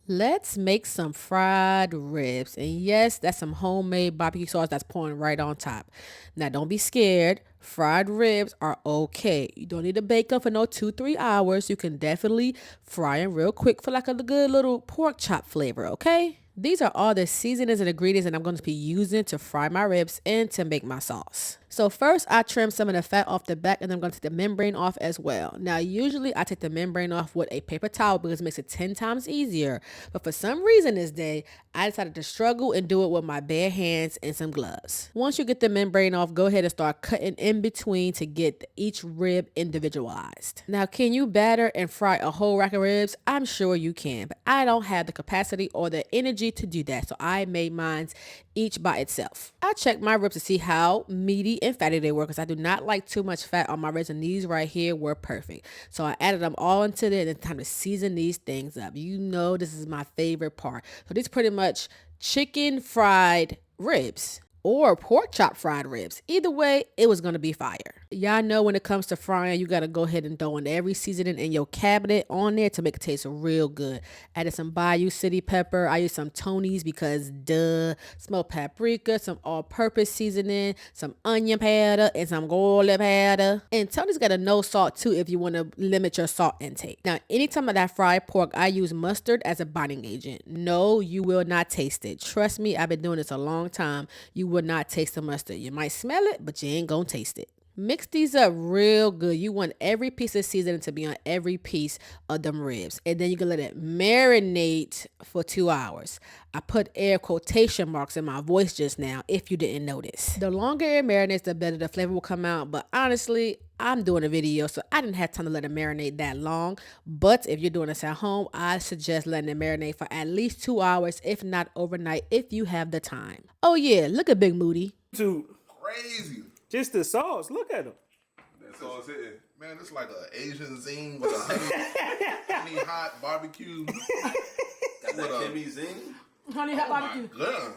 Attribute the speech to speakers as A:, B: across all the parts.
A: Let's make some fried ribs. And yes, that's some homemade barbecue sauce that's pouring right on top. Now, don't be scared. Fried ribs are okay. You don't need to bake them for no 2, 3 hours. You can definitely fry them real quick for like a good little pork chop flavor, okay? These are all the seasonings and ingredients that I'm going to be using to fry my ribs and to make my sauce. So first I trim some of the fat off the back and I'm going to take the membrane off as well. Now usually I take the membrane off with a paper towel because it makes it 10 times easier. But for some reason this day, I decided to struggle and do it with my bare hands and some gloves. Once you get the membrane off, go ahead and start cutting in between to get each rib individualized. Now can you batter and fry a whole rack of ribs? I'm sure you can, but I don't have the capacity or the energy to do that. So I made mine each by itself. I checked my ribs to see how meaty and fatty they were because I do not like too much fat on my ribs, and these right here were perfect. So I added them all into there and it's time to season these things up. You know this is my favorite part. So these pretty much chicken fried ribs or pork chop fried ribs. Either way, it was going to be fire. Y'all know when it comes to frying, you got to go ahead and throw in every seasoning in your cabinet on there to make it taste real good. Added some Bayou City pepper. I used some Tony's because duh. Smoked paprika, some all-purpose seasoning, some onion powder, and some garlic powder. And Tony's got a no salt too if you want to limit your salt intake. Now, anytime that I fry pork, I use mustard as a binding agent. No, you will not taste it. Trust me, I've been doing this a long time. You will not taste the mustard. You might smell it, but you ain't gonna taste it. Mix these up real good. You want every piece of seasoning to be on every piece of them ribs. And then you can let it marinate for 2 hours. I put air quotation marks in my voice just now if you didn't notice. The longer it marinates, the better the flavor will come out. But honestly, I'm doing a video, so I didn't have time to let it marinate that long. But if you're doing this at home, I suggest letting it marinate for at least 2 hours, if not overnight, if you have the time. Oh yeah, look at Big Moody.
B: Crazy.
C: Just the sauce. Look at them.
B: That sauce hitting. Man, it's like an Asian zing with a honey hot barbecue.
D: Got that Kimmy zing.
A: Honey hot barbecue.
B: God.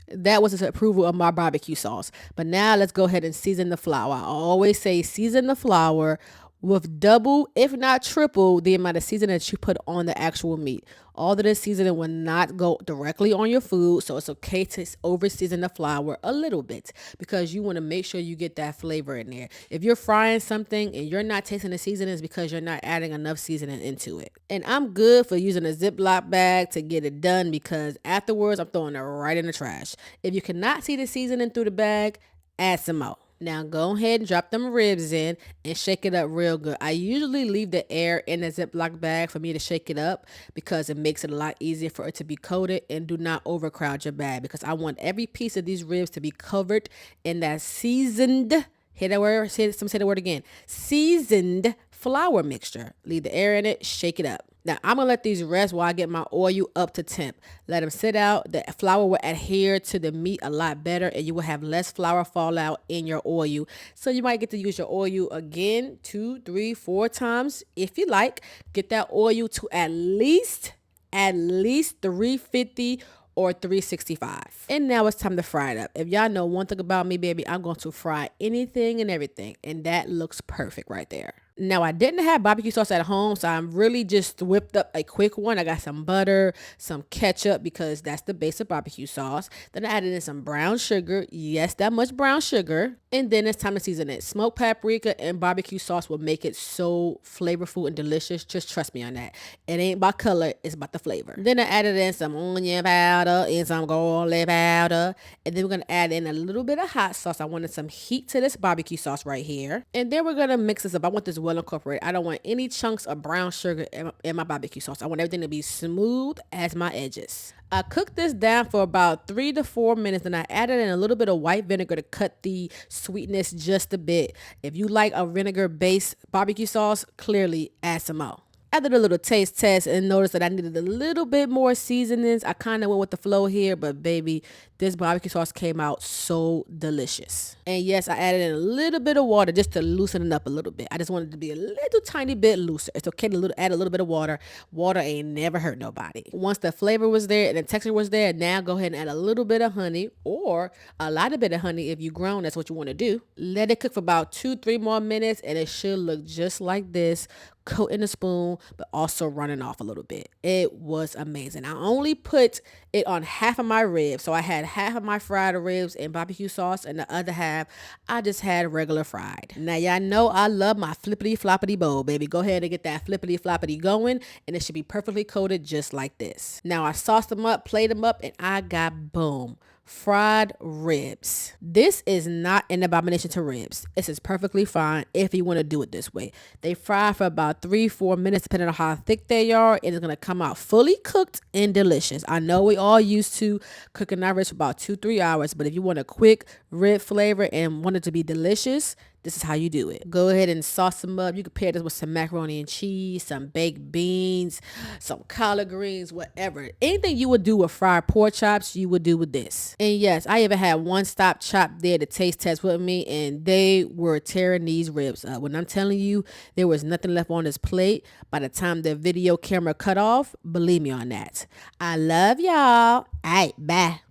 A: That was his approval of my barbecue sauce. But now let's go ahead and season the flour. I always say season the flour with double, if not triple, the amount of seasoning that you put on the actual meat. All of this seasoning will not go directly on your food, so it's okay to over season the flour a little bit because you want to make sure you get that flavor in there. If you're frying something and you're not tasting the seasoning, it's because you're not adding enough seasoning into it. And I'm good for using a Ziploc bag to get it done because afterwards I'm throwing it right in the trash. If you cannot see the seasoning through the bag, add some more. Now go ahead and drop them ribs in and shake it up real good. I usually leave the air in the Ziploc bag for me to shake it up because it makes it a lot easier for it to be coated, and do not overcrowd your bag because I want every piece of these ribs to be covered in that seasoned, say the word again, seasoned flour mixture. Leave the air in it, shake it up. Now, I'm going to let these rest while I get my oil up to temp. Let them sit out. The flour will adhere to the meat a lot better, and you will have less flour fall out in your oil. So you might get to use your oil again 2, 3, 4 times if you like. Get that oil to at least 350 or 365. And now it's time to fry it up. If y'all know one thing about me, baby, I'm going to fry anything and everything. And that looks perfect right there. Now, I didn't have barbecue sauce at home, so I'm really just whipped up a quick one. I got some butter, some ketchup, because that's the base of barbecue sauce. Then I added in some brown sugar. Yes, that much brown sugar. And then it's time to season it. Smoked paprika and barbecue sauce will make it so flavorful and delicious. Just trust me on that. It ain't about color, it's about the flavor. Then I added in some onion powder and some garlic powder. And then we're going to add in a little bit of hot sauce. I wanted some heat to this barbecue sauce right here. And then we're going to mix this up. I want this well incorporated. I don't want any chunks of brown sugar in my barbecue sauce. I want everything to be smooth as my edges. I cooked this down for about 3 to 4 minutes, and I added in a little bit of white vinegar to cut the sweetness just a bit. If you like a vinegar-based barbecue sauce, clearly add some more. I did a little taste test and noticed that I needed a little bit more seasonings. I kind of went with the flow here, but baby, this barbecue sauce came out so delicious. And yes, I added in a little bit of water just to loosen it up a little bit. I just wanted it to be a little tiny bit looser. It's okay to add a little bit of water. Water ain't never hurt nobody. Once the flavor was there and the texture was there, now go ahead and add a little bit of honey or a lot of bit of honey if you've grown. That's what you want to do. Let it cook for about 2-3 more minutes and it should look just like this. coating the spoon, but also running off a little bit. It was amazing. I only put it on half of my ribs. So I had half of my fried ribs in barbecue sauce and the other half I just had regular fried. Now y'all know I love my flippity floppity bowl, baby. Go ahead and get that flippity floppity going and it should be perfectly coated just like this. Now I sauced them up, played them up, and I got boom. Fried ribs. This is not an abomination to ribs. This is perfectly fine if you want to do it this way. They fry for about 3-4 minutes depending on how thick they are, and it's going to come out fully cooked and delicious. I know we all used to cooking our ribs for about 2-3 hours, but if you want a quick rib flavor and want it to be delicious, this is how you do it. Go ahead and sauce them up. You can pair this with some macaroni and cheese, some baked beans, some collard greens, whatever. Anything you would do with fried pork chops, you would do with this. And yes, I even had One Stop Chop there to taste test with me, and they were tearing these ribs up. When I'm telling you, there was nothing left on this plate by the time the video camera cut off, believe me on that. I love y'all. All right, bye.